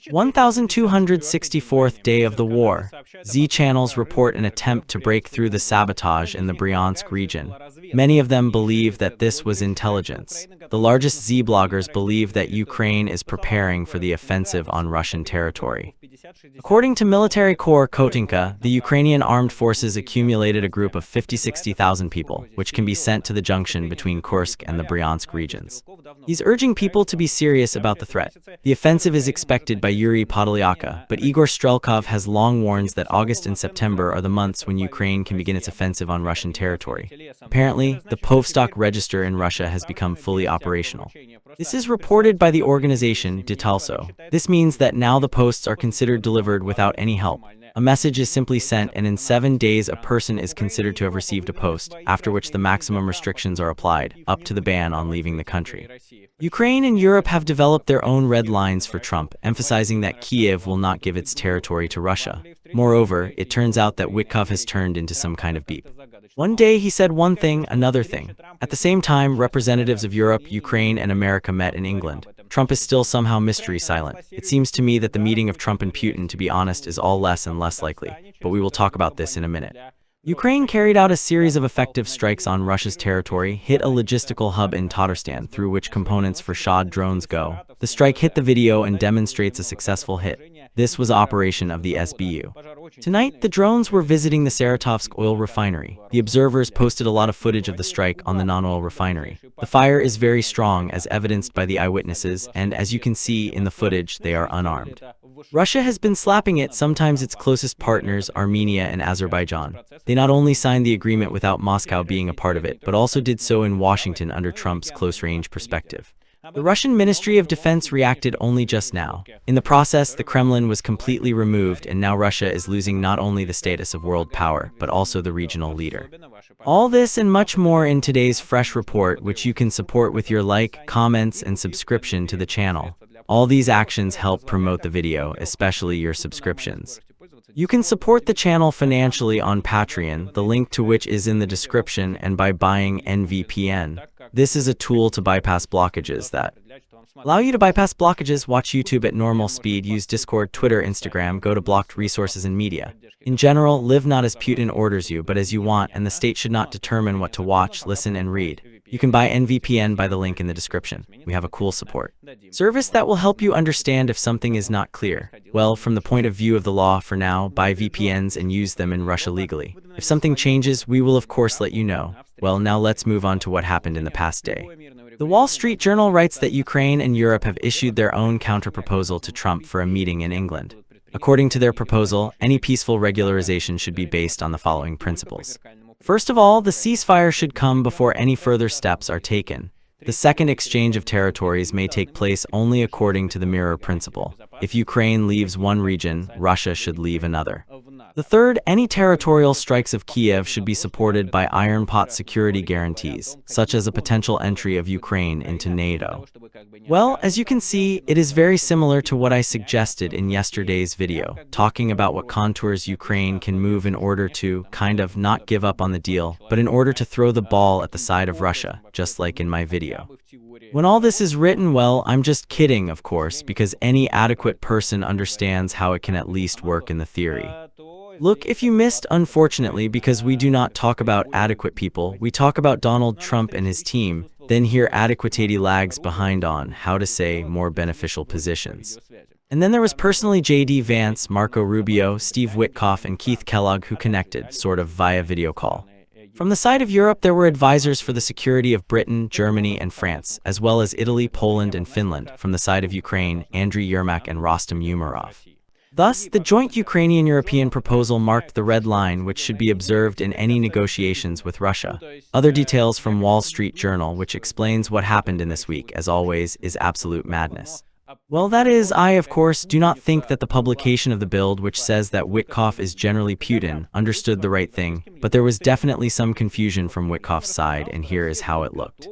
1264th day of the war. Z channels report an attempt to break through the sabotage in the Bryansk region. Many of them believe that this was intelligence. The largest Z bloggers believe that Ukraine is preparing for the offensive on Russian territory. According to military corps Kotenok, the Ukrainian Armed Forces accumulated a group of 50–60,000 people, which can be sent to the junction between Kursk and the Bryansk regions. He's urging people to be serious about the threat. The offensive is expected by Yuri Podolyaka, but Igor Strelkov has long warned that August and September are the months when Ukraine can begin its offensive on Russian territory. Apparently, the Povstok register in Russia has become fully operational. This is reported by the organization Detalso. This means that now the posts are considered delivered without any help. A message is simply sent, and in 7 days a person is considered to have received a post, after which the maximum restrictions are applied, up to the ban on leaving the country. Ukraine and Europe have developed their own red lines for Trump, emphasizing that Kyiv will not give its territory to Russia. Moreover, it turns out that Whitcoff has turned into some kind of beep. One day he said one thing, another thing. At the same time, representatives of Europe, Ukraine, and America met in England. Trump is still somehow mystery silent. It seems to me that the meeting of Trump and Putin, to be honest, is all less and less likely, but we will talk about this in a minute. Ukraine carried out a series of effective strikes on Russia's territory, hit a logistical hub in Tatarstan through which components for Shad drones go. The strike hit the video and demonstrates a successful hit. This was operation of the SBU. Tonight, the drones were visiting the Saratov oil refinery. The observers posted a lot of footage of the strike on the non-oil refinery. The fire is very strong, as evidenced by the eyewitnesses, and as you can see in the footage, they are unarmed. Russia has been slapping it, sometimes its closest partners, Armenia and Azerbaijan. They not only signed the agreement without Moscow being a part of it, but also did so in Washington under Trump's close-range perspective. The Russian Ministry of Defense reacted only just now. In the process, the Kremlin was completely removed, and now Russia is losing not only the status of world power, but also the regional leader. All this and much more in today's fresh report, which you can support with your like, comments, and subscription to the channel. All these actions help promote the video, especially your subscriptions. You can support the channel financially on Patreon, the link to which is in the description, and by buying NVPN. This is a tool to bypass blockages that allow you to bypass blockages, watch YouTube at normal speed, use Discord, Twitter, Instagram, go to blocked resources and media. In general, live not as Putin orders you, but as you want, and the state should not determine what to watch, listen, and read. You can buy NVPN by the link in the description. We have a cool support service that will help you understand if something is not clear. Well, from the point of view of the law, for now, buy VPNs and use them in Russia legally. If something changes, we will of course let you know. Well, now let's move on to what happened in the past day. The Wall Street Journal writes that Ukraine and Europe have issued their own counterproposal to Trump for a meeting in England. According to their proposal, any peaceful regularization should be based on the following principles. First of all, the ceasefire should come before any further steps are taken. The second exchange of territories may take place only according to the mirror principle. If Ukraine leaves one region, Russia should leave another. The third, any territorial strikes of Kyiv should be supported by iron pot security guarantees, such as a potential entry of Ukraine into NATO. Well, as you can see, it is very similar to what I suggested in yesterday's video, talking about what contours Ukraine can move in order to, kind of, not give up on the deal, but in order to throw the ball at the side of Russia, just like in my video. When all this is written, well, I'm just kidding, of course, because any adequate person understands how it can at least work in the theory. Look, if you missed, unfortunately, because we do not talk about adequate people, we talk about Donald Trump and his team, then here adequately lags behind on, how to say, more beneficial positions. And then there was personally J.D. Vance, Marco Rubio, Steve Whitcoff, and Keith Kellogg who connected, sort of via video call. From the side of Europe, there were advisors for the security of Britain, Germany, and France, as well as Italy, Poland, and Finland. From the side of Ukraine, Andriy Yermak and Rostam Umarov. Thus, the joint Ukrainian-European proposal marked the red line which should be observed in any negotiations with Russia. Other details from Wall Street Journal, which explains what happened in this week, as always, is absolute madness. Well, that is, I, of course, do not think that the publication of the build which says that Whitcoff is generally Putin understood the right thing, but there was definitely some confusion from Whitcoff's side, and here is how it looked.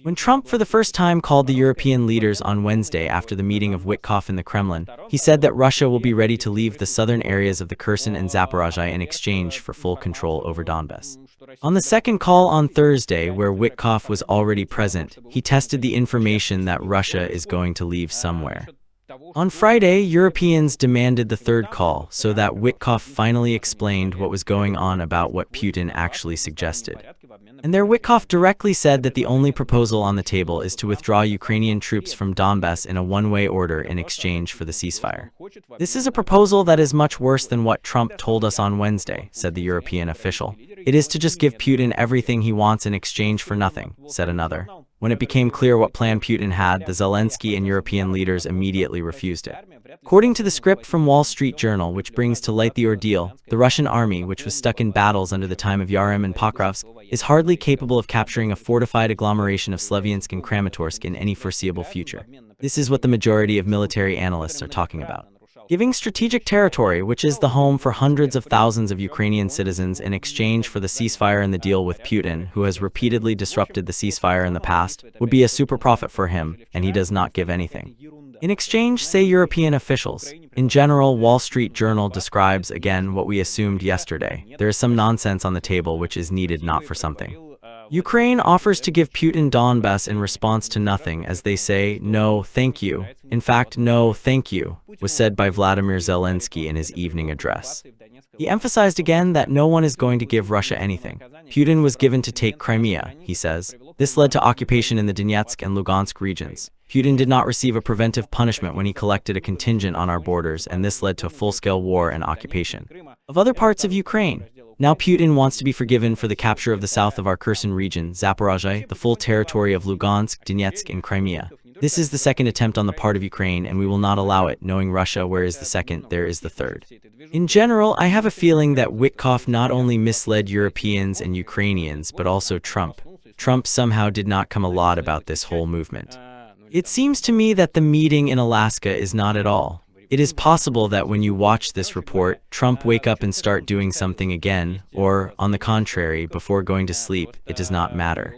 When Trump for the first time called the European leaders on Wednesday after the meeting of Whitcoff in the Kremlin, he said that Russia will be ready to leave the southern areas of the Kherson and Zaporozhye in exchange for full control over Donbas. On the second call on Thursday, where Whitcoff was already present, he tested the information that Russia is going to leave somewhere. On Friday, Europeans demanded the third call so that Whitcoff finally explained what was going on about what Putin actually suggested. And there Whitcoff directly said that the only proposal on the table is to withdraw Ukrainian troops from Donbass in a one-way order in exchange for the ceasefire. This is a proposal that is much worse than what Trump told us on Wednesday, said the European official. It is to just give Putin everything he wants in exchange for nothing, said another. When it became clear what plan Putin had, the Zelensky and European leaders immediately refused it. According to the script from Wall Street Journal, which brings to light the ordeal, the Russian army, which was stuck in battles under the time of Yarem and Pokrovsk, is hardly capable of capturing a fortified agglomeration of Slavyansk and Kramatorsk in any foreseeable future. This is what the majority of military analysts are talking about. Giving strategic territory, which is the home for hundreds of thousands of Ukrainian citizens, in exchange for the ceasefire and the deal with Putin, who has repeatedly disrupted the ceasefire in the past, would be a super profit for him, and he does not give anything. In exchange, say European officials. In general, Wall Street Journal describes again what we assumed yesterday. There is some nonsense on the table which is needed not for something. Ukraine offers to give Putin Donbass in response to nothing, as they say, no, thank you. In fact, no, thank you, was said by Vladimir Zelensky in his evening address. He emphasized again that no one is going to give Russia anything. Putin was given to take Crimea, he says. This led to occupation in the Donetsk and Lugansk regions. Putin did not receive a preventive punishment when he collected a contingent on our borders, and this led to a full-scale war and occupation of other parts of Ukraine. Now Putin wants to be forgiven for the capture of the south of our Kherson region, Zaporozhye, the full territory of Lugansk, Donetsk, and Crimea. This is the second attempt on the part of Ukraine, and we will not allow it. Knowing Russia, where is the second, there is the third. In general, I have a feeling that Whitcoff not only misled Europeans and Ukrainians, but also Trump. Trump somehow did not come a lot about this whole movement. It seems to me that the meeting in Alaska is not at all. It is possible that when you watch this report, Trump wake up and start doing something again, or, on the contrary, before going to sleep, it does not matter.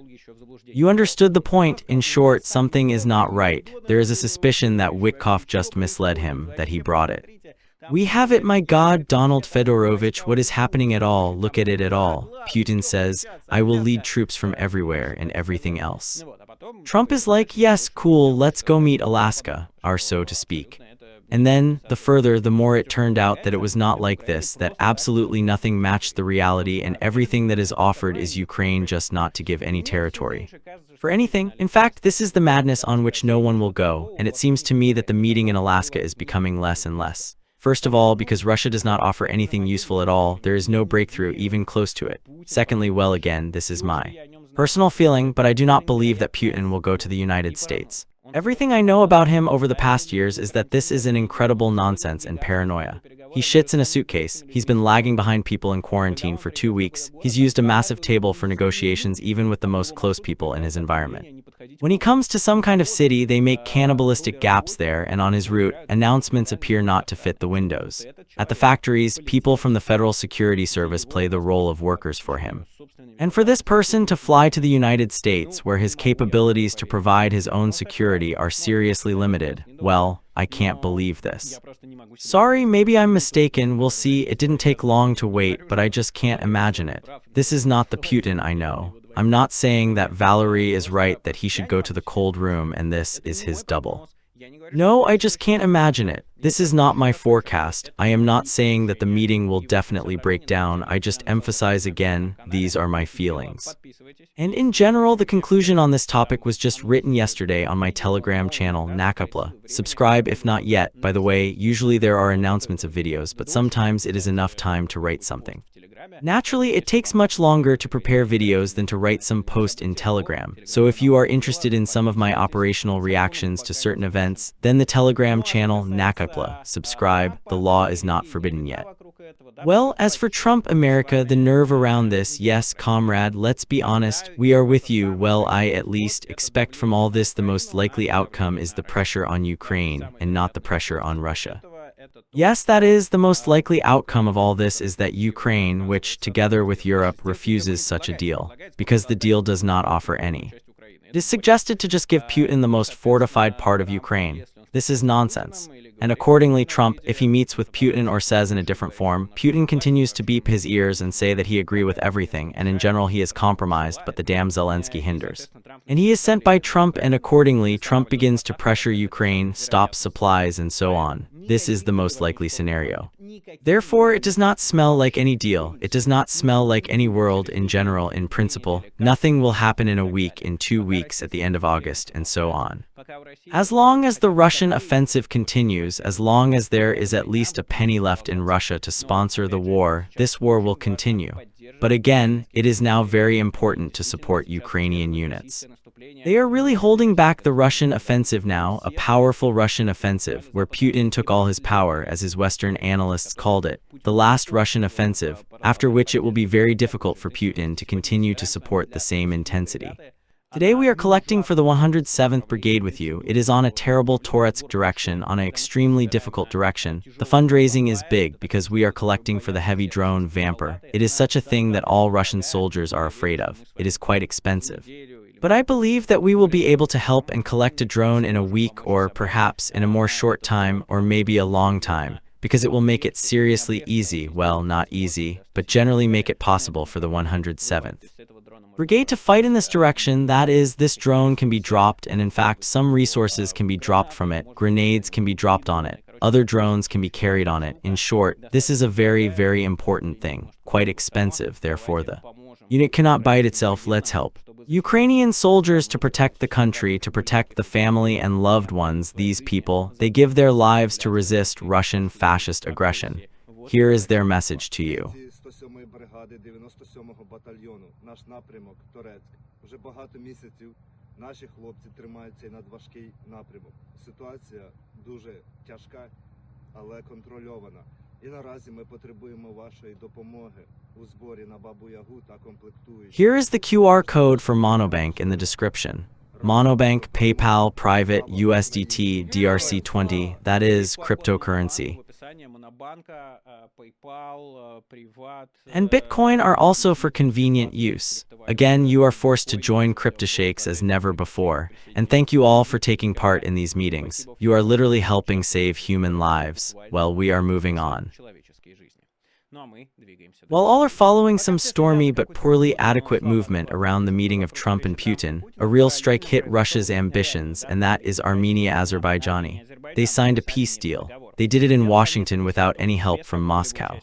You understood the point. In short, something is not right. There is a suspicion that Whitcoff just misled him, that he brought it. We have it, my God, Donald Fedorovich, what is happening at all, look at it at all. Putin says, I will lead troops from everywhere and everything else. Trump is like, yes, cool, let's go meet Alaska, or so to speak. And then, the further, the more it turned out that it was not like this, that absolutely nothing matched the reality, and everything that is offered is Ukraine just not to give any territory for anything. In fact, this is the madness on which no one will go, and it seems to me that the meeting in Alaska is becoming less and less. First of all, because Russia does not offer anything useful at all, there is no breakthrough even close to it. Secondly, well again, this is my personal feeling, but I do not believe that Putin will go to the United States. Everything I know about him over the past years is that this is an incredible nonsense and paranoia. He shits in a suitcase, he's been lagging behind people in quarantine for 2 weeks, he's used a massive table for negotiations even with the most close people in his environment. When he comes to some kind of city, they make cannibalistic gaps there, and on his route, announcements appear not to fit the windows. At the factories, people from the Federal Security Service play the role of workers for him. And for this person to fly to the United States, where his capabilities to provide his own security are seriously limited, well, I can't believe this. Sorry, maybe I'm mistaken, we'll see, it didn't take long to wait, but I just can't imagine it. This is not the Putin I know. I'm not saying that Valerie is right that he should go to the cold room and this is his double. No, I just can't imagine it. This is not my forecast. I am not saying that the meeting will definitely break down. I just emphasize again, these are my feelings. And in general, the conclusion on this topic was just written yesterday on my Telegram channel, Nacke. Subscribe if not yet. By the way, usually there are announcements of videos, but sometimes it is enough time to write something. Naturally, it takes much longer to prepare videos than to write some post in Telegram, so if you are interested in some of my operational reactions to certain events, then the Telegram channel Nacke. Subscribe, the law is not forbidden yet. Well, as for Trump America, the nerve around this, yes, comrade, let's be honest, we are with you. Well, I at least expect from all this the most likely outcome is the pressure on Ukraine, and not the pressure on Russia. Yes, that is the most likely outcome of all this is that Ukraine, which, together with Europe, refuses such a deal, because the deal does not offer any. It is suggested to just give Putin the most fortified part of Ukraine. This is nonsense. And accordingly, Trump, if he meets with Putin or says in a different form, Putin continues to beep his ears and say that he agree with everything, and in general he is compromised, but the damn Zelensky hinders. And he is sent by Trump, and accordingly, Trump begins to pressure Ukraine, stops supplies, and so on. This is the most likely scenario. Therefore, it does not smell like any deal. It does not smell like any world in general, in principle. Nothing will happen in a week, in 2 weeks, at the end of August, and so on. As long as the Russian offensive continues, as long as there is at least a penny left in Russia to sponsor the war, this war will continue. But again, it is now very important to support Ukrainian units. They are really holding back the Russian offensive now, a powerful Russian offensive, where Putin took all his power, as his Western analysts called it, the last Russian offensive, after which it will be very difficult for Putin to continue to support the same intensity. Today we are collecting for the 107th Brigade with you. It is on a terrible Toretsk direction, on an extremely difficult direction. The fundraising is big because we are collecting for the heavy drone Vamper. It is such a thing that all Russian soldiers are afraid of. It is quite expensive. But I believe that we will be able to help and collect a drone in a week, or perhaps in a more short time, or maybe a long time, because it will make it seriously easy, well, not easy, but generally make it possible for the 107th Brigade to fight in this direction. That is, this drone can be dropped, and in fact some resources can be dropped from it, grenades can be dropped on it, other drones can be carried on it. In short, this is a very, very important thing, quite expensive, therefore the unit cannot buy it itself. Let's help Ukrainian soldiers to protect the country, to protect the family and loved ones. These people, they give their lives to resist Russian fascist aggression. Here is their message to you. Бригади 97-го батальйону, наш напрямок Торецьк. Вже багато місяців наші хлопці тримають цей надважкий напрямок. Ситуація дуже тяжка, але контрольована. І наразі ми потребуємо вашої допомоги у зборі на Бабу-Ягу та комплектуючі. Here is the QR code for Monobank in the description. Monobank, PayPal, private, USDT, DRC20, that is cryptocurrency. And Bitcoin are also for convenient use. Again, you are forced to join CryptoShakes as never before. And thank you all for taking part in these meetings. You are literally helping save human lives. Well, we are moving on. While all are following some stormy but poorly adequate movement around the meeting of Trump and Putin, a real strike hit Russia's ambitions, and that is Armenia-Azerbaijani. They signed a peace deal. They did it in Washington without any help from Moscow.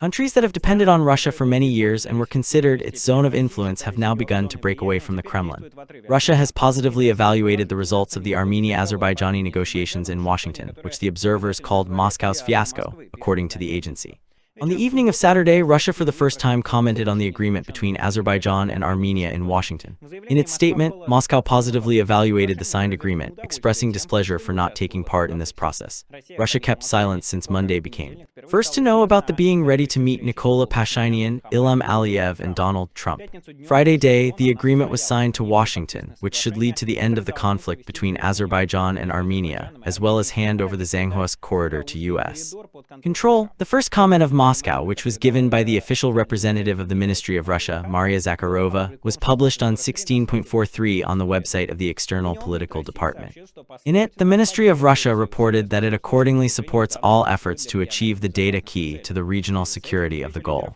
Countries that have depended on Russia for many years and were considered its zone of influence have now begun to break away from the Kremlin. Russia has positively evaluated the results of the Armenia-Azerbaijani negotiations in Washington, which the observers called Moscow's fiasco, according to the agency. On the evening of Saturday, Russia for the first time commented on the agreement between Azerbaijan and Armenia in Washington. In its statement, Moscow positively evaluated the signed agreement, expressing displeasure for not taking part in this process. Russia kept silence since Monday became first to know about the being ready to meet Nikola Pashinyan, Ilham Aliyev, and Donald Trump. Friday day, the agreement was signed to Washington, which should lead to the end of the conflict between Azerbaijan and Armenia, as well as hand over the Zanghosk corridor to U.S. control. The first comment of Moscow, which was given by the official representative of the Ministry of Russia, Maria Zakharova, was published on 16.43 on the website of the External Political Department. In it, the Ministry of Russia reported that it accordingly supports all efforts to achieve the data key to the regional security of the goal.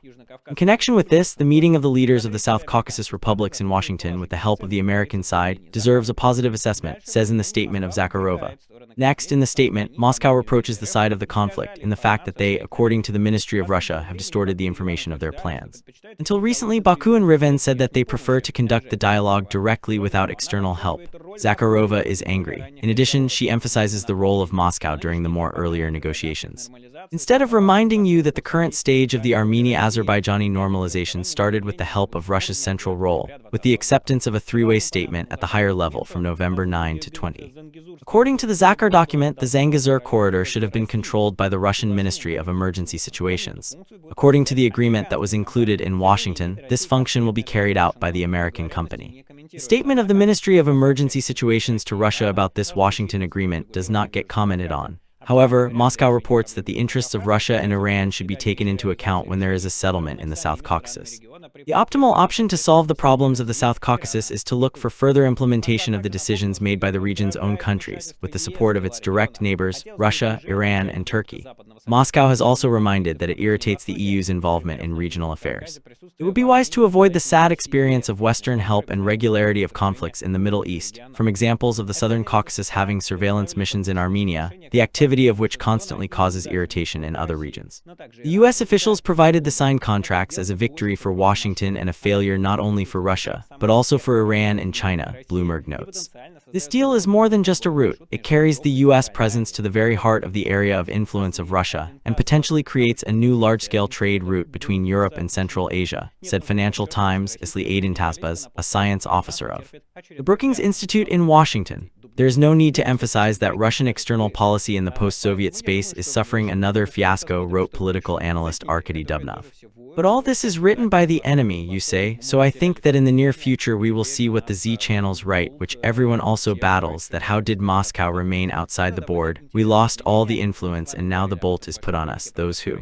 In connection with this, the meeting of the leaders of the South Caucasus republics in Washington with the help of the American side deserves a positive assessment, says in the statement of Zakharova. Next, in the statement, Moscow reproaches the side of the conflict in the fact that they, according to the Ministry of Russia, have distorted the information of their plans. Until recently, Baku and Riven said that they prefer to conduct the dialogue directly without external help. Zakharova is angry. In addition, she emphasizes the role of Moscow during the more earlier negotiations. Instead of reminding you that the current stage of the Armenia-Azerbaijani normalization started with the help of Russia's central role, with the acceptance of a three-way statement at the higher level from November 9 to 20. According to the Zakhar document, the Zangezur corridor should have been controlled by the Russian Ministry of Emergency Situations. According to the agreement that was included in Washington, this function will be carried out by the American company. The statement of the Ministry of Emergency Situations to Russia about this Washington agreement does not get commented on. However, Moscow reports that the interests of Russia and Iran should be taken into account when there is a settlement in the South Caucasus. The optimal option to solve the problems of the South Caucasus is to look for further implementation of the decisions made by the region's own countries, with the support of its direct neighbors, Russia, Iran, and Turkey. Moscow has also reminded that it irritates the EU's involvement in regional affairs. It would be wise to avoid the sad experience of Western help and regularity of conflicts in the Middle East, from examples of the Southern Caucasus having surveillance missions in Armenia, the activity of which constantly causes irritation in other regions. The U.S. officials provided the signed contracts as a victory for Washington and a failure not only for Russia, but also for Iran and China, Bloomberg notes. This deal is more than just a route. It carries the U.S. presence to the very heart of the area of influence of Russia, and potentially creates a new large-scale trade route between Europe and Central Asia, said Financial Times' Isli Aydin Tasbaz, a science officer of the Brookings Institute in Washington. There is no need to emphasize that Russian external policy in the post-Soviet space is suffering another fiasco, wrote political analyst Arkady Dubnov. But all this is written by the enemy, you say, so I think that in the near future we will see what the Z channels write, which everyone also battles, that how did Moscow remain outside the board? We lost all the influence and now the bolt is put on us, those who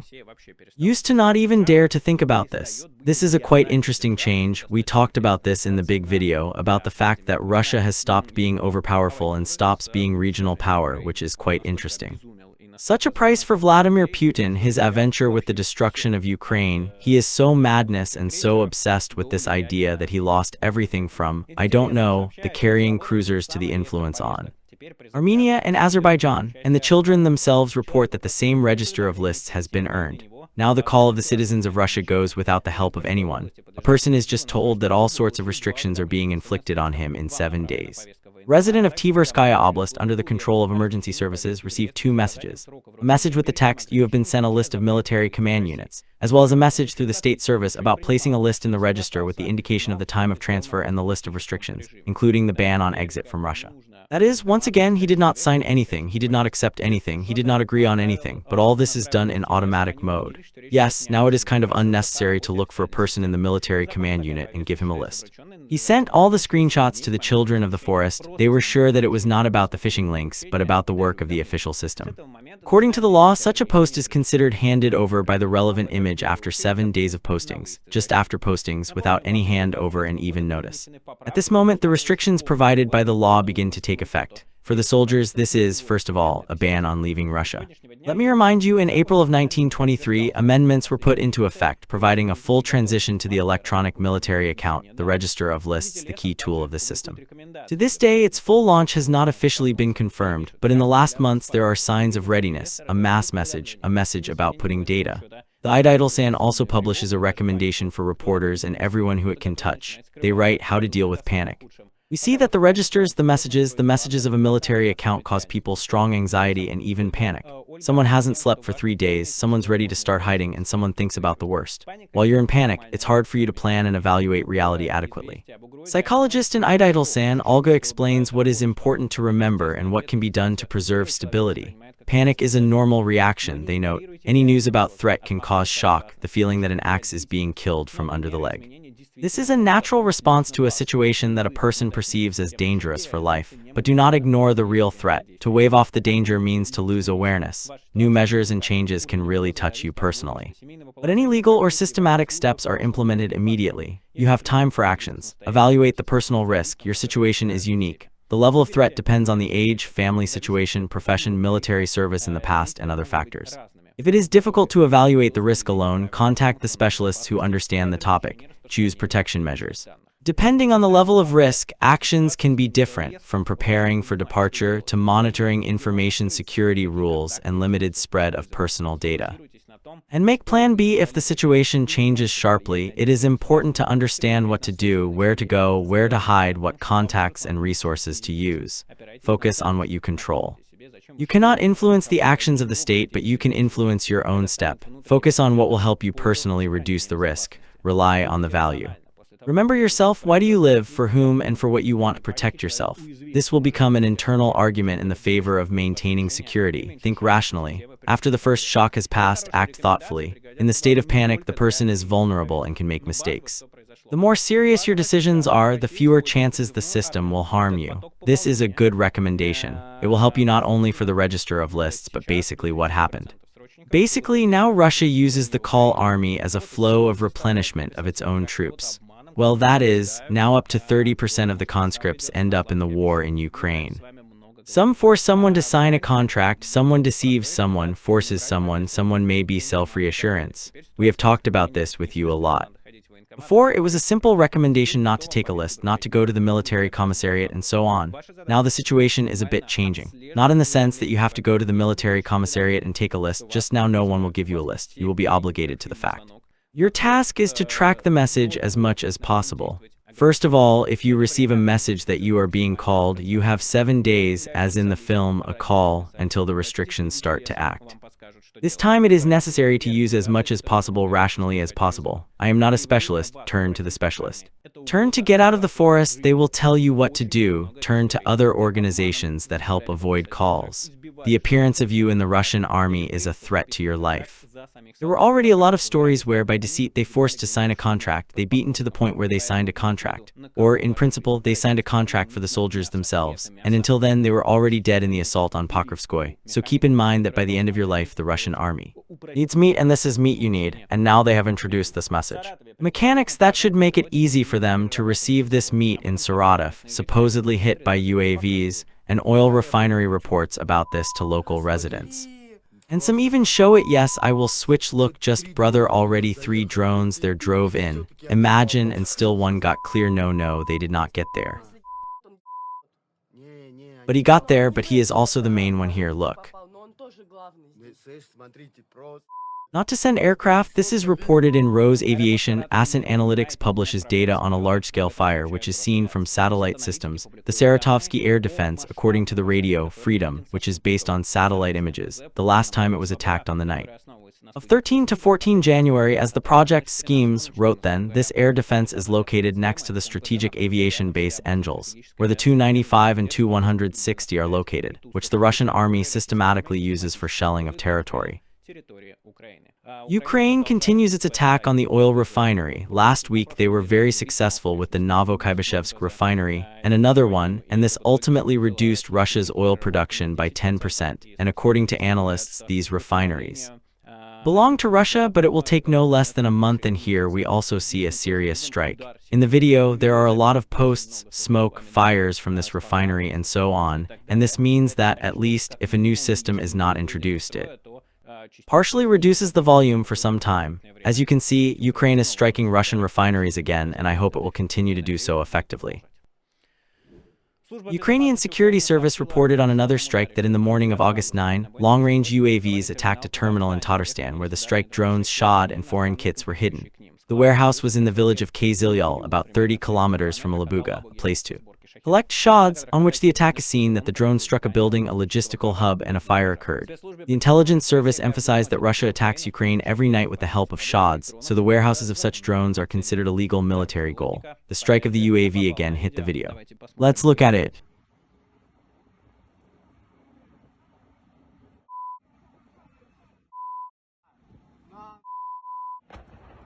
used to not even dare to think about this. This is a quite interesting change. We talked about this in the big video, about the fact that Russia has stopped being overpowerful and stops being regional power, which is quite interesting. Such a price for Vladimir Putin, his adventure with the destruction of Ukraine. He is so madness and so obsessed with this idea that he lost everything from, I don't know, the carrying cruisers to the influence on Armenia and Azerbaijan, and the children themselves report that the same register of lists has been earned. Now the call of the citizens of Russia goes without the help of anyone. A person is just told that all sorts of restrictions are being inflicted on him in 7 days. Resident of Tverskaya Oblast under the control of emergency services received 2 messages. A message with the text, "You have been sent a list of military command units," as well as a message through the state service about placing a list in the register with the indication of the time of transfer and the list of restrictions, including the ban on exit from Russia. That is, once again, he did not sign anything, he did not accept anything, he did not agree on anything, but all this is done in automatic mode. Yes, now it is kind of unnecessary to look for a person in the military command unit and give him a list. He sent all the screenshots to the children of the forest. They were sure that it was not about the phishing links, but about the work of the official system. According to the law, such a post is considered handed over by the relevant image after 7 days of postings, just after postings, without any handover and even notice. At this moment, the restrictions provided by the law begin to take effect. For the soldiers, this is, first of all, a ban on leaving Russia. Let me remind you, in April of 1923, amendments were put into effect, providing a full transition to the electronic military account, the register of lists, the key tool of this system. To this day, its full launch has not officially been confirmed, but in the last months there are signs of readiness, a mass message, a message about putting data. The Idlesan also publishes a recommendation for reporters and everyone who it can touch. They write how to deal with panic. We see that the registers, the messages of a military account cause people strong anxiety and even panic. Someone hasn't slept for 3 days, someone's ready to start hiding, and someone thinks about the worst. While you're in panic, it's hard for you to plan and evaluate reality adequately. Psychologist in Idlesan, Olga explains what is important to remember and what can be done to preserve stability. Panic is a normal reaction, they note. Any news about threat can cause shock, the feeling that an axe is being killed from under the leg. This is a natural response to a situation that a person perceives as dangerous for life. But do not ignore the real threat. To wave off the danger means to lose awareness. New measures and changes can really touch you personally. But any legal or systematic steps are implemented immediately. You have time for actions. Evaluate the personal risk. Your situation is unique. The level of threat depends on the age, family situation, profession, military service in the past, and other factors. If it is difficult to evaluate the risk alone, contact the specialists who understand the topic. Choose protection measures. Depending on the level of risk, actions can be different, from preparing for departure to monitoring information security rules and limited spread of personal data. And make Plan B if the situation changes sharply. It is important to understand what to do, where to go, where to hide, what contacts and resources to use. Focus on what you control. You cannot influence the actions of the state, but you can influence your own step. Focus on what will help you personally reduce the risk. Rely on the value. Remember yourself. Why do you live? For whom and for what you want to protect yourself. This will become an internal argument in the favor of maintaining security. Think rationally. After the first shock has passed, act thoughtfully. In the state of panic, the person is vulnerable and can make mistakes. The more serious your decisions are, the fewer chances the system will harm you. This is a good recommendation. It will help you not only for the register of lists, but basically what happened. Basically, now Russia uses the call army as a flow of replenishment of its own troops. Well, that is, now up to 30% of the conscripts end up in the war in Ukraine. Some force someone to sign a contract, someone deceives someone, forces someone, someone may be self-reassurance. We have talked about this with you a lot. Before, it was a simple recommendation not to take a list, not to go to the military commissariat, and so on. Now the situation is a bit changing. Not in the sense that you have to go to the military commissariat and take a list, just now no one will give you a list. You will be obligated to the fact. Your task is to track the message as much as possible. First of all, if you receive a message that you are being called, you have 7 days, as in the film A Call, until the restrictions start to act. This time it is necessary to use as much as possible rationally as possible. I am not a specialist, turn to the specialist. Turn to get out of the forest, they will tell you what to do. Turn to other organizations that help avoid calls. The appearance of you in the Russian army is a threat to your life. There were already a lot of stories where by deceit they forced to sign a contract, they beaten to the point where they signed a contract. Or, in principle, they signed a contract for the soldiers themselves, and until then they were already dead in the assault on Pokrovskoye. So keep in mind that by the end of your life the Russian army needs meat, and this is meat you need, and now they have introduced this message. Mechanics, that should make it easy for them to receive this meat in Saratov, supposedly hit by UAVs, and oil refinery reports about this to local residents. And some even show it. Yes, I will switch. Look, just brother, already 3 drones there drove in. Imagine, and still one got clear. No, they did not get there. But he got there, but he is also the main one here, look. Not to send aircraft, this is reported in Rose Aviation. Ascent Analytics publishes data on a large-scale fire which is seen from satellite systems. The Saratovsky air defense, according to the radio Freedom, which is based on satellite images, the last time it was attacked on the night of 13 to 14 January, as the project schemes wrote then, this air defense is located next to the strategic aviation base Angels, where the Tu-95 and Tu-160 are located, which the Russian army systematically uses for shelling of territory. Ukraine continues its attack on the oil refinery. Last week they were very successful with the Novokybershevsk refinery and another one, and this ultimately reduced Russia's oil production by 10%, and according to analysts, these refineries belong to Russia, but it will take no less than a month, and here we also see a serious strike. In the video, there are a lot of posts, smoke, fires from this refinery and so on, and this means that, at least, if a new system is not introduced, it partially reduces the volume for some time. As you can see, Ukraine is striking Russian refineries again, and I hope it will continue to do so effectively. Ukrainian Security Service reported on another strike that in the morning of August 9, long-range UAVs attacked a terminal in Tatarstan where the strike drones shod and foreign kits were hidden. The warehouse was in the village of Kyiv, about 30 kilometers from Alabuga, a place to collect shots, on which the attack is seen that the drone struck a building, a logistical hub, and a fire occurred. The intelligence service emphasized that Russia attacks Ukraine every night with the help of shots, so the warehouses of such drones are considered a legal military goal. The strike of the UAV again hit the video. Let's look at it.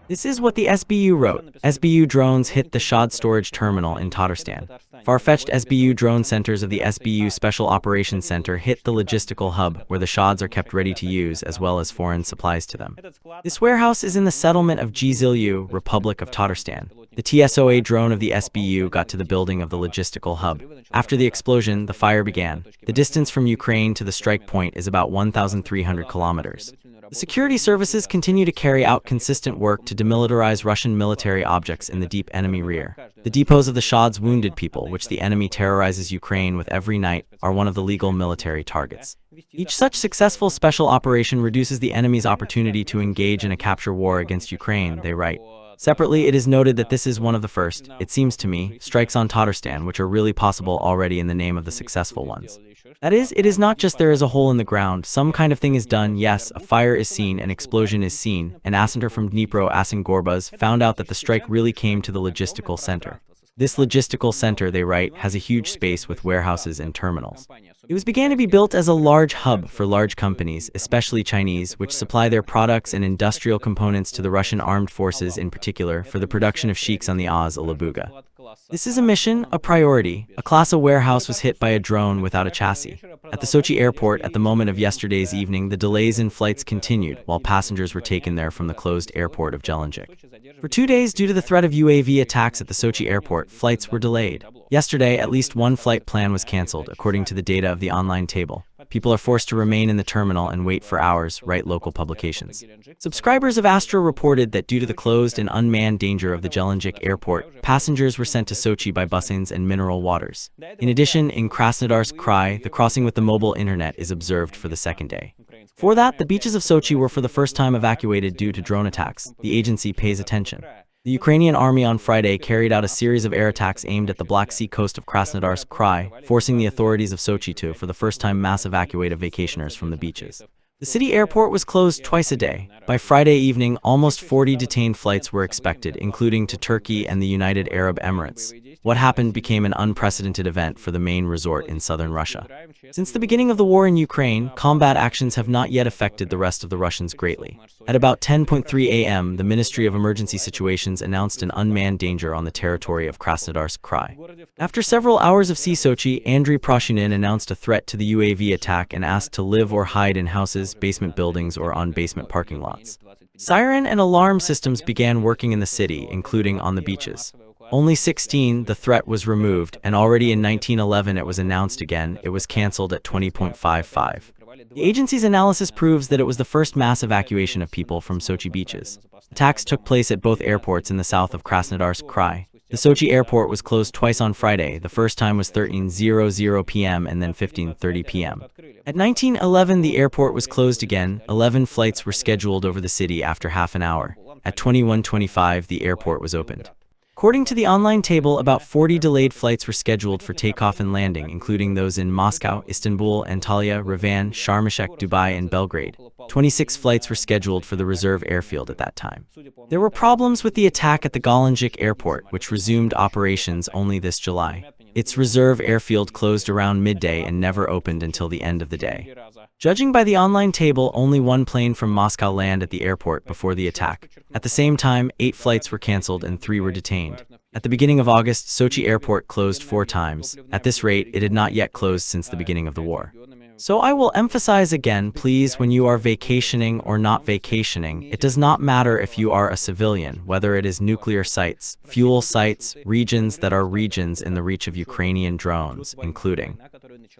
This is what the SBU wrote. SBU drones hit the Shod storage terminal in Tatarstan. Far-fetched SBU drone centers of the SBU Special Operations Center hit the logistical hub, where the shods are kept ready to use, as well as foreign supplies to them. This warehouse is in the settlement of Gzilyu, Republic of Tatarstan. The TSOA drone of the SBU got to the building of the logistical hub. After the explosion, the fire began. The distance from Ukraine to the strike point is about 1,300 kilometers. The security services continue to carry out consistent work to demilitarize Russian military objects in the deep enemy rear. The depots of the Shod's wounded people, which the enemy terrorizes Ukraine with every night, are one of the legal military targets. Each such successful special operation reduces the enemy's opportunity to engage in a capture war against Ukraine, they write. Separately, it is noted that this is one of the first, it seems to me, strikes on Tatarstan, which are really possible already in the name of the successful ones. That is, it is not just there is a hole in the ground, some kind of thing is done, yes, a fire is seen, an explosion is seen. An ascenter from Dnipro, Asen Gorbaz, found out that the strike really came to the logistical center. This logistical center, they write, has a huge space with warehouses and terminals. It began to be built as a large hub for large companies, especially Chinese, which supply their products and industrial components to the Russian Armed Forces, in particular, for the production of sheiks on the Alabuga. This is a mission, a priority. A class A warehouse was hit by a drone without a chassis. At the Sochi airport, at the moment of yesterday's evening, the delays in flights continued while passengers were taken there from the closed airport of Gelendzhik. For 2 days, due to the threat of UAV attacks at the Sochi airport, flights were delayed. Yesterday, at least one flight plan was cancelled, according to the data of the online table. People are forced to remain in the terminal and wait for hours, write local publications. Subscribers of Astro reported that due to the closed and unmanned danger of the Gelendzhik airport, passengers were sent to Sochi by busings and mineral waters. In addition, in Krasnodarsk Krai, the crossing with the mobile internet is observed for the second day. For that, the beaches of Sochi were for the first time evacuated due to drone attacks. The agency pays attention. The Ukrainian army on Friday carried out a series of air attacks aimed at the Black Sea coast of Krasnodarsk Krai, forcing the authorities of Sochi to, for the first time, mass evacuate vacationers from the beaches. The city airport was closed twice a day. By Friday evening, almost 40 detained flights were expected, including to Turkey and the United Arab Emirates. What happened became an unprecedented event for the main resort in southern Russia. Since the beginning of the war in Ukraine, combat actions have not yet affected the rest of the Russians greatly. At about 10:03 a.m., the Ministry of Emergency Situations announced an unmanned danger on the territory of Krasnodarsk Krai. After several hours of sea, Sochi, Andriy Proshunin announced a threat to the UAV attack and asked to live or hide in houses, basement buildings, or on basement parking lots. Siren and alarm systems began working in the city, including on the beaches. Only 16, the threat was removed, and already in 1911 it was announced again. It was cancelled at 20.55. The agency's analysis proves that it was the first mass evacuation of people from Sochi beaches. Attacks took place at both airports in the south of Krasnodarsk Krai. The Sochi airport was closed twice on Friday. The first time was 13:00 p.m. and then 15:30 p.m. At 19:11, the airport was closed again. 11 flights were scheduled over the city after half an hour. At 21:25, the airport was opened. According to the online table, about 40 delayed flights were scheduled for takeoff and landing, including those in Moscow, Istanbul, Antalya, Revan, Sharm el-Sheikh, Dubai, and Belgrade. 26 flights were scheduled for the reserve airfield at that time. There were problems with the attack at the Gelendzhik airport, which resumed operations only this July. Its reserve airfield closed around midday and never opened until the end of the day. Judging by the online table, only one plane from Moscow landed at the airport before the attack. At the same time, 8 flights were cancelled and 3 were detained. At the beginning of August, Sochi airport closed 4 times. At this rate, it had not yet closed since the beginning of the war. So I will emphasize again, please, when you are vacationing or not vacationing, it does not matter if you are a civilian, whether it is nuclear sites, fuel sites, regions that are regions in the reach of Ukrainian drones, including.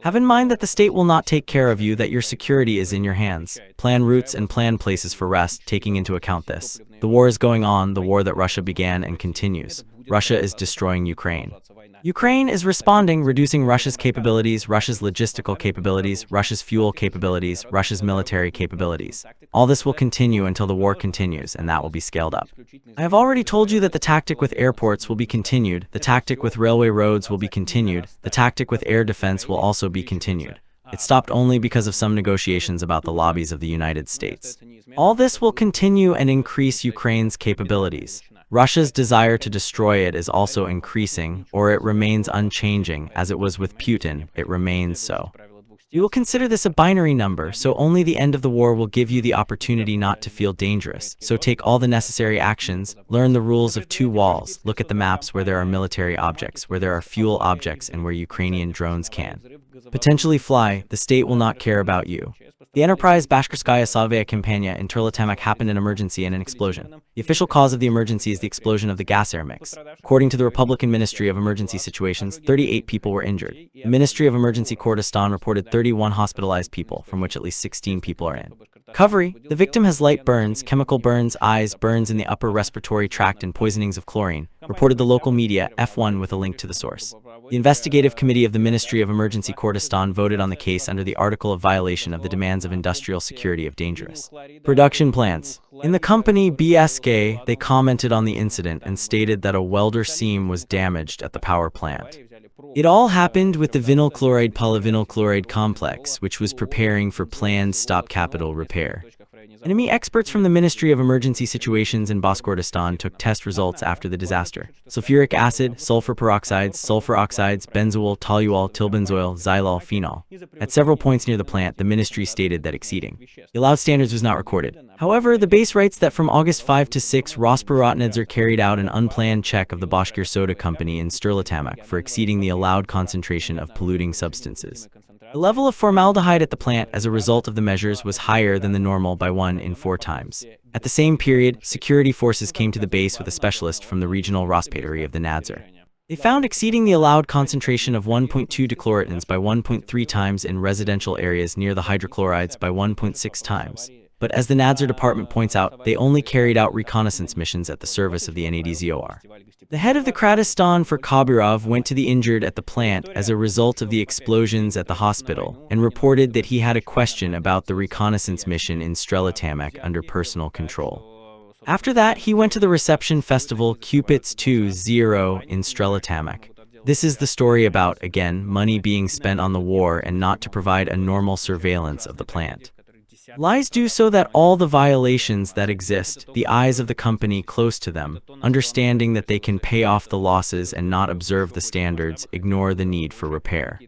Have in mind that the state will not take care of you, that your security is in your hands. Plan routes and plan places for rest, taking into account this. The war is going on, the war that Russia began and continues. Russia is destroying Ukraine. Ukraine is responding, reducing Russia's capabilities, Russia's logistical capabilities, Russia's fuel capabilities, Russia's military capabilities. All this will continue until the war continues, and that will be scaled up. I have already told you that the tactic with airports will be continued, the tactic with railway roads will be continued, the tactic with air defense will also be continued. It stopped only because of some negotiations about the lobbies of the United States. All this will continue and increase Ukraine's capabilities. Russia's desire to destroy it is also increasing, or it remains unchanging, as it was with Putin, it remains so. You will consider this a binary number, so only the end of the war will give you the opportunity not to feel dangerous. So take all the necessary actions, learn the rules of 2 walls, look at the maps where there are military objects, where there are fuel objects, and where Ukrainian drones can potentially fly. The state will not care about you. The enterprise Bashkortskaya Savaya Kampanya in Turlatamak happened an emergency and an explosion. The official cause of the emergency is the explosion of the gas air mix. According to the Republican Ministry of Emergency Situations, 38 people were injured. The Ministry of Emergency Kurdistan reported 31 hospitalized people, from which at least 16 people are in recovery. The victim has light burns, chemical burns, eyes, burns in the upper respiratory tract, and poisonings of chlorine, reported the local media, F1 with a link to the source. The investigative committee of the Ministry of Emergency Kurdistan voted on the case under the article of violation of the demands of industrial security of dangerous production plants. In the company BSK, they commented on the incident and stated that a welder seam was damaged at the power plant. It all happened with the vinyl chloride polyvinyl chloride complex, which was preparing for planned stop capital repair. Enemy experts from the Ministry of Emergency Situations in Bashkortostan took test results after the disaster. Sulfuric acid, sulfur peroxides, sulfur oxides, benzoyl, toluol, tilbenzoyl, xylol, phenol. At several points near the plant, the ministry stated that exceeding the allowed standards was not recorded. However, the base writes that from August 5 to 6, Rosprivatnadzor carried out an unplanned check of the Bashkir Soda Company in Strelatamak for exceeding the allowed concentration of polluting substances. The level of formaldehyde at the plant as a result of the measures was higher than the normal by 1 in 4 times. At the same period, security forces came to the base with a specialist from the regional Rospatary of the Nadzor. They found exceeding the allowed concentration of 1.2 dichloroethans by 1.3 times in residential areas near the hydrochlorides by 1.6 times. But as the Nadzor department points out, they only carried out reconnaissance missions at the service of the NADZOR. The head of the Kurdistan for Kabirov went to the injured at the plant as a result of the explosions at the hospital and reported that he had a question about the reconnaissance mission in Strelatamak under personal control. After that, he went to the reception festival Cupid's 2.0 in Strelatamak. This is the story about, again, money being spent on the war and not to provide a normal surveillance of the plant. Lies do so that all the violations that exist, the eyes of the company close to them, understanding that they can pay off the losses and not observe the standards, ignore the need for repair.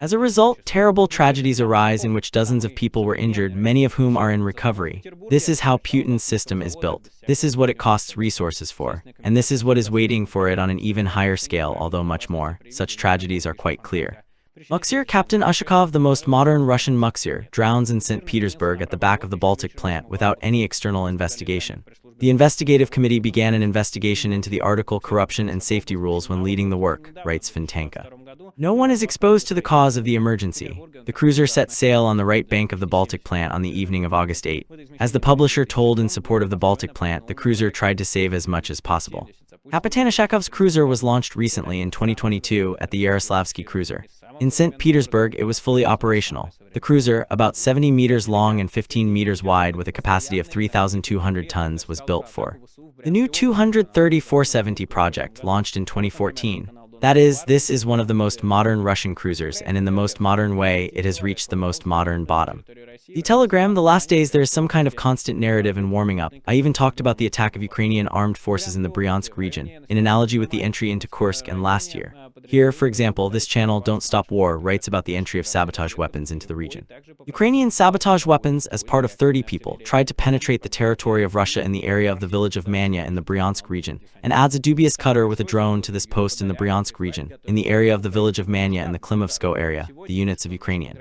As a result, terrible tragedies arise in which dozens of people were injured, many of whom are in recovery. This is how Putin's system is built. This is what it costs resources for. And this is what is waiting for it on an even higher scale, although much more. Such tragedies are quite clear. Muxir Captain Ushakov, the most modern Russian Muxir, drowns in St. Petersburg at the back of the Baltic plant without any external investigation. The investigative committee began an investigation into the article Corruption and Safety Rules when leading the work, writes Fintanka. No one is exposed to the cause of the emergency. The cruiser set sail on the right bank of the Baltic plant on the evening of August 8. As the publisher told in support of the Baltic plant, the cruiser tried to save as much as possible. Kapitan Ushakov's cruiser was launched recently in 2022 at the Yaroslavsky cruiser. In St. Petersburg, it was fully operational. The cruiser, about 70 meters long and 15 meters wide with a capacity of 3,200 tons, was built for the new 230-470 project, launched in 2014. That is, this is one of the most modern Russian cruisers, and in the most modern way, it has reached the most modern bottom. The Telegram, the last days there is some kind of constant narrative and warming up. I even talked about the attack of Ukrainian armed forces in the Bryansk region, in analogy with the entry into Kursk and last year. Here, for example, this channel, Don't Stop War, writes about the entry of sabotage weapons into the region. Ukrainian sabotage weapons, as part of 30 people, tried to penetrate the territory of Russia in the area of the village of Manya in the Bryansk region, and adds a dubious cutter with a drone to this post in the Bryansk region, in the area of the village of Manya in the Klimovsko area, the units of Ukrainian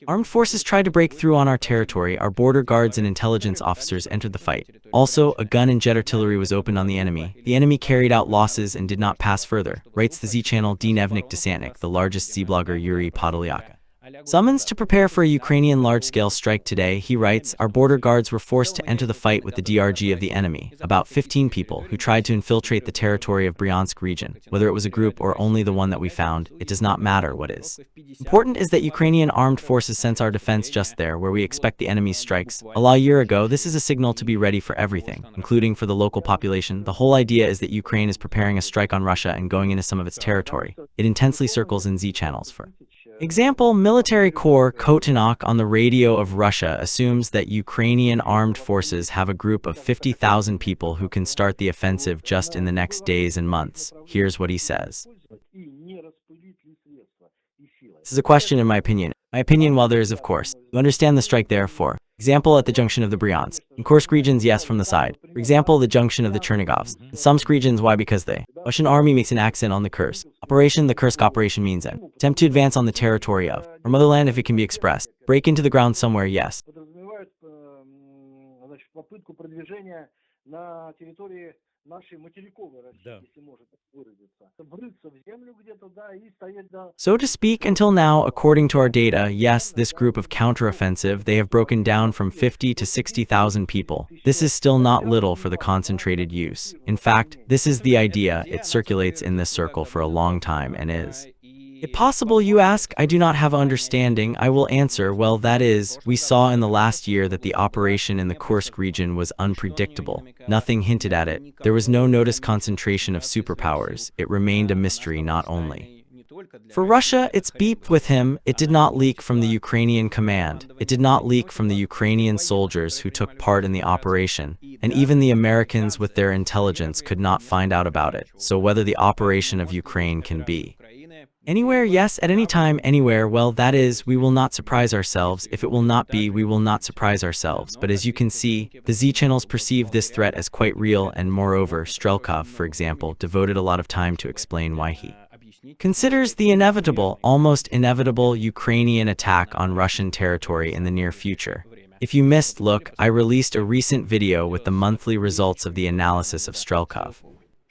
armed forces tried to break through on our territory. Our border guards and intelligence officers entered the fight. Also, a gun and jet artillery was opened on the enemy. The enemy carried out losses and did not pass further, writes the Z channel Dnevnik Desantnik, the largest Z blogger Yuri Podolyaka. Summons to prepare for a Ukrainian large-scale strike today, he writes, our border guards were forced to enter the fight with the DRG of the enemy, about 15 people who tried to infiltrate the territory of Bryansk region. Whether it was a group or only the one that we found, it does not matter what is. Important is that Ukrainian armed forces sense our defense just there where we expect the enemy's strikes. A year ago, this is a signal to be ready for everything, including for the local population. The whole idea is that Ukraine is preparing a strike on Russia and going into some of its territory. It intensely circles in Z channels for example, military corps Kotenok on the radio of Russia assumes that Ukrainian armed forces have a group of 50,000 people who can start the offensive just in the next days and months. Here's what he says. This is a question in my opinion. My opinion, while there is, of course, you understand the strike there for example, at the junction of the Bryansk. In Kursk regions, yes, from the side. For example, the junction of the Chernigovs. In some regions, why? Because the Russian army makes an accent on the Kursk. The Kursk operation means an attempt to advance on the territory of our motherland if it can be expressed. Break into the ground somewhere, yes. So to speak, until now, according to our data, yes, this group of counteroffensive, they have broken down from 50 to 60,000 people. This is still not little for the concentrated use. In fact, this is the idea. It circulates in this circle for a long time and is it possible, you ask? I do not have understanding. I will answer, well, that is, we saw in the last year that the operation in the Kursk region was unpredictable. Nothing hinted at it. There was no noticed concentration of superpowers. It remained a mystery not only For Russia, it's beeped with him. It did not leak from the Ukrainian command. It did not leak from the Ukrainian soldiers who took part in the operation. And even the Americans with their intelligence could not find out about it. So whether the operation of Ukraine can be anywhere, yes, at any time, anywhere, well, that is, we will not surprise ourselves. If it will not be, we will not surprise ourselves. But as you can see, the Z channels perceive this threat as quite real, and moreover, Strelkov, for example, devoted a lot of time to explain why he considers the inevitable, almost inevitable Ukrainian attack on Russian territory in the near future. If you missed, look, I released a recent video with the monthly results of the analysis of Strelkov.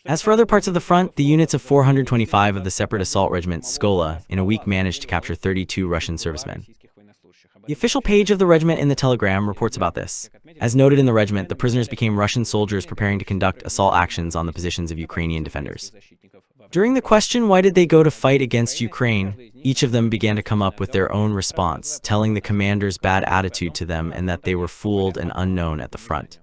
As for other parts of the front, the units of 425 of the Separate Assault Regiment Skola in a week managed to capture 32 Russian servicemen. The official page of the regiment in the Telegram reports about this. As noted in the regiment, the prisoners became Russian soldiers preparing to conduct assault actions on the positions of Ukrainian defenders. During the question, why did they go to fight against Ukraine, each of them began to come up with their own response, telling the commander's bad attitude to them and that they were fooled and unknown at the front.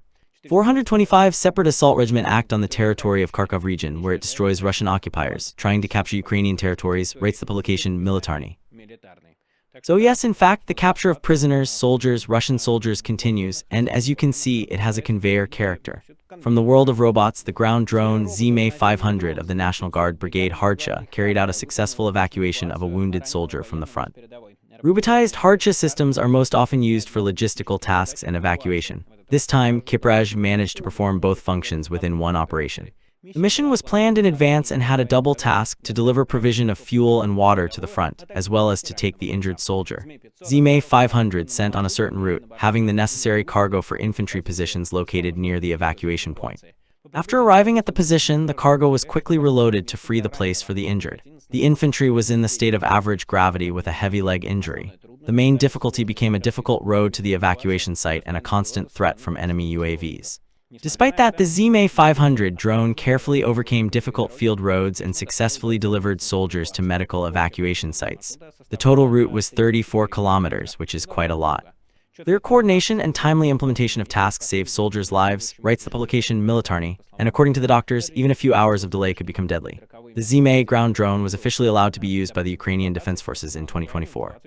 425 Separate Assault Regiment act on the territory of Kharkov region, where it destroys Russian occupiers, trying to capture Ukrainian territories, writes the publication Militarny. So yes, in fact, the capture of prisoners, soldiers, Russian soldiers continues, and as you can see, it has a conveyor character. From the world of robots, the ground drone ZMA 500 of the National Guard Brigade Harcha carried out a successful evacuation of a wounded soldier from the front. Robotized Harcha systems are most often used for logistical tasks and evacuation. This time, Kipraj managed to perform both functions within one operation. The mission was planned in advance and had a double task to deliver provision of fuel and water to the front, as well as to take the injured soldier. ZMA 500 sent on a certain route, having the necessary cargo for infantry positions located near the evacuation point. After arriving at the position, the cargo was quickly reloaded to free the place for the injured. The infantry was in the state of average gravity with a heavy leg injury. The main difficulty became a difficult road to the evacuation site and a constant threat from enemy UAVs. Despite that, the ZMA 500 drone carefully overcame difficult field roads and successfully delivered soldiers to medical evacuation sites. The total route was 34 kilometers, which is quite a lot. Clear coordination and timely implementation of tasks save soldiers' lives, writes the publication Militarny, and according to the doctors, even a few hours of delay could become deadly. The ZMA ground drone was officially allowed to be used by the Ukrainian Defense Forces in 2024.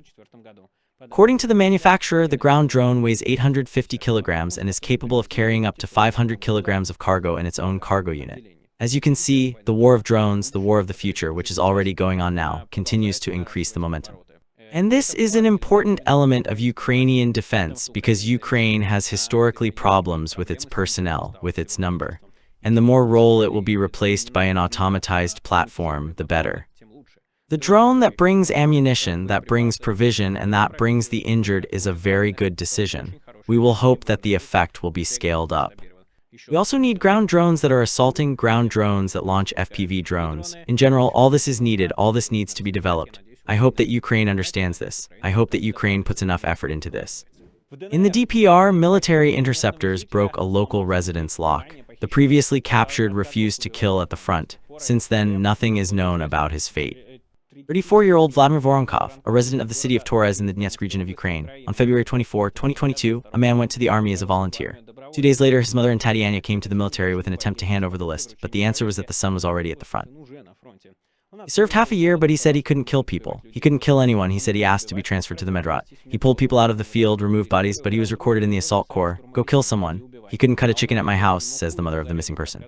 According to the manufacturer, the ground drone weighs 850 kilograms and is capable of carrying up to 500 kilograms of cargo in its own cargo unit. As you can see, the war of drones, the war of the future, which is already going on now, continues to increase the momentum. And this is an important element of Ukrainian defense because Ukraine has historically problems with its personnel, with its number. And the more role it will be replaced by an automatized platform, the better. The drone that brings ammunition, that brings provision, and that brings the injured is a very good decision. We will hope that the effect will be scaled up. We also need ground drones that are assaulting, ground drones that launch FPV drones. In general, all this is needed, all this needs to be developed. I hope that Ukraine understands this. I hope that Ukraine puts enough effort into this. In the DPR, military interceptors broke a local residence lock. The previously captured refused to kill at the front. Since then, nothing is known about his fate. 34-year-old Vladimir Voronkov, a resident of the city of Torez in the Donetsk region of Ukraine. On February 24, 2022, a man went to the army as a volunteer. 2 days later, his mother and Tatiana came to the military with an attempt to hand over the list, but the answer was that the son was already at the front. He served half a year, but he said he couldn't kill people. He couldn't kill anyone. He said he asked to be transferred to the Medrat. He pulled people out of the field, removed bodies, but he was recorded in the assault corps. Go kill someone. He couldn't cut a chicken at my house, says the mother of the missing person.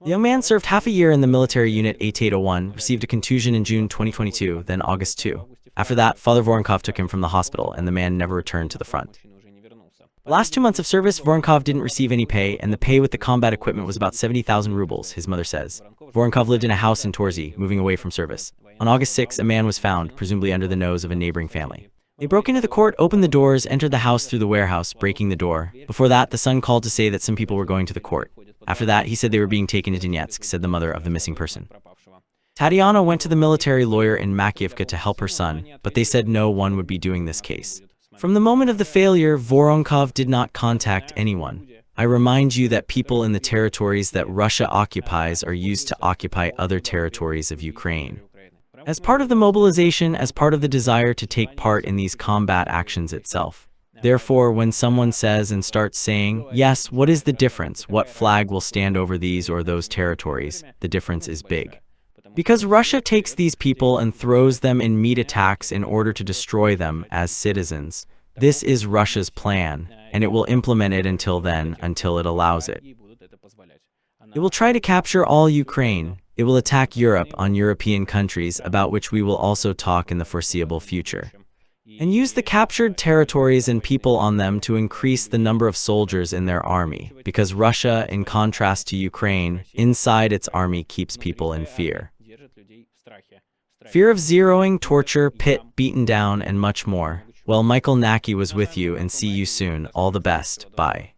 The young man served half a year in the military unit 8801, received a contusion in June 2022, then August 2. After that, Father Voronkov took him from the hospital, and the man never returned to the front. The last 2 months of service, Voronkov didn't receive any pay, and the pay with the combat equipment was about 70,000 rubles, his mother says. Voronkov lived in a house in Torzy, moving away from service. On August 6, a man was found, presumably under the nose of a neighboring family. They broke into the court, opened the doors, entered the house through the warehouse, breaking the door. Before that, the son called to say that some people were going to the court. After that, he said they were being taken to Donetsk, said the mother of the missing person. Tatiana went to the military lawyer in Makiivka to help her son, but they said no one would be doing this case. From the moment of the failure, Voronkov did not contact anyone. I remind you that people in the territories that Russia occupies are used to occupy other territories of Ukraine. As part of the mobilization, as part of the desire to take part in these combat actions itself. Therefore, when someone says and starts saying, yes, what is the difference? What flag will stand over these or those territories? The difference is big. Because Russia takes these people and throws them in meat attacks in order to destroy them as citizens. This is Russia's plan, and it will implement it until then, until it allows it. It will try to capture all Ukraine. It will attack Europe on European countries, about which we will also talk in the foreseeable future, and use the captured territories and people on them to increase the number of soldiers in their army, because Russia, in contrast to Ukraine, inside its army keeps people in fear. Fear of zeroing, torture, pit, beaten down, and much more. Well, Michael Nacke was with you, and see you soon. All the best. Bye.